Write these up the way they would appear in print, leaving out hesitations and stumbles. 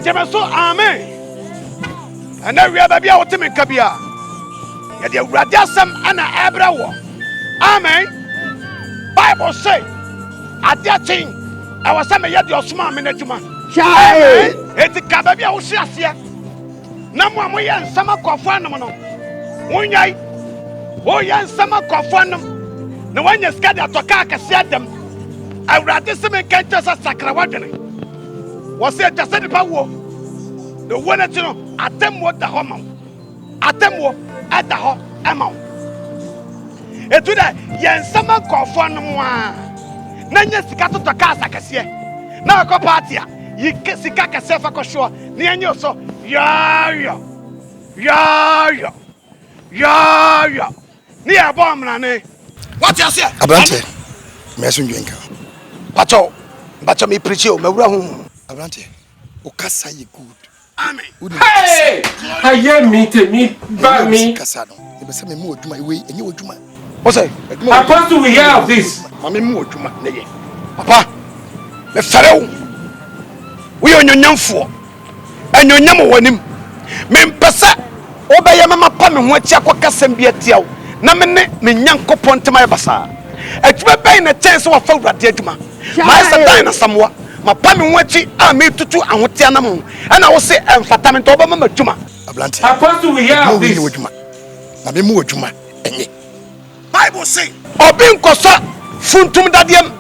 Jemeso, amen. And then we have a be out to me, Kabia. Yet you radiasam and a abra. Amen. Bible say, at that thing, I was saying, yet your small minute, man. Amen. It's the Kababia who says here. Number one, and summer cofanum. One yay. Oh, yan summer cofanum. No one is scattered to carcass said them. I rather some can't just a sacrawadene. Was it just the power? The one that you know, at them what the homo. At them what at the hot amount. Et to that, yan summer cofanum. Nanya Sikato to Casa Cassia. Now, Copatia, you can see Cacasefa Coshua, near you so. Ya. Near Bomb, what you say? Abrante, Messon Drinker. Pacho me preach you, Maroon. Abrante, Ocasa, you good. Amen. Hey! I hear me to me, by me. Casano. You must send me more to my way, and you would do my. What's it? Apostle, we hear of this. I'm in more to my name. Papa, the fellow. We are your young fool. And your number one him. Mempasa, obey your mamma Pam, what Chakwakasem be at you. Namene, Minyanko Ponte Basa. At my pain a chance of a full radicma. My Sadina somewhat. My Pam went I made to 2 and what Tianamo. And I will say, and Fatament over Mamma Juma. Abrante, Apostle, we hear of this. I'll be more Juma. Bible say, Obin Cosa, Funtum Dadium,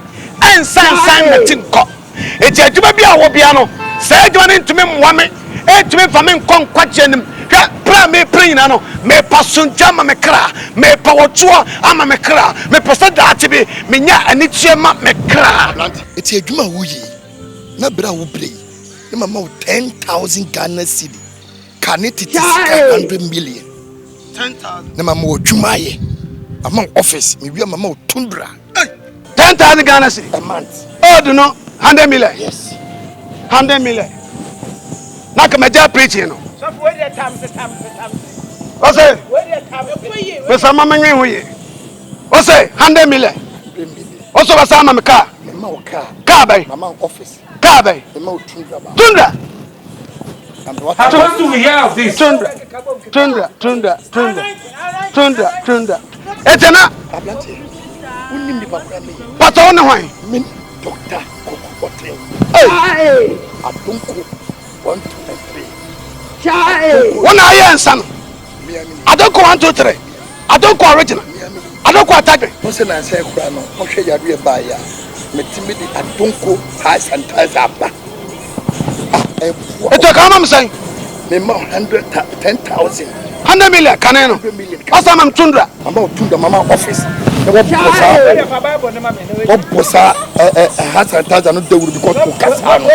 and San Tinko. It's a Jumabia Wabiano. Say, John into me, woman, and to me, Famin Conquatin, Prame Prinano, me Passun Jama Mekra, me Pawachua, Ama Mekra, me Pasada to be, Minya and Nichema Mekra. It's a Juma Wuyi, Nabra will play. The mamma 10,000 Ghana city. Can it 100 million? 10,000. The mamma Jumaye. Among office, maybe a mamma Tundra. 10,000 Ghana city A month. Oh, do no 100 million. Yes. 100 million. Nakamaja preaching. So where the time. What's it? Where the time? What's a mamma? What's it? 100 million. Also, what's a mamma car? Car by Mamma office. car by The mouth Tundra. Tundra. Apostle, we hear of this. Tundra. It's enough. Abrante, who named the Babrami? But on the way. Min Doctor Oteng. Adonko 1, 2, and 3. One eye and son. Adonko 1, 2, 3. Adonko original. Adonko attack. What's an answer? Okay, you're by ya. Metimidi Adonko has and ties up. It's a common saying. Memo 110,000. 100 million. Canano. What's a man Tundra? Mamma Tundra, Mamma office. What was has and ties are not there because of Casano.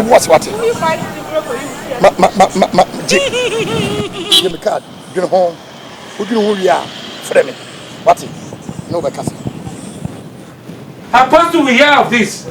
What's what? Give me card. Get home. Who do you know who you are? Friend. What? No, Bacassa. Apostle, we hear of this.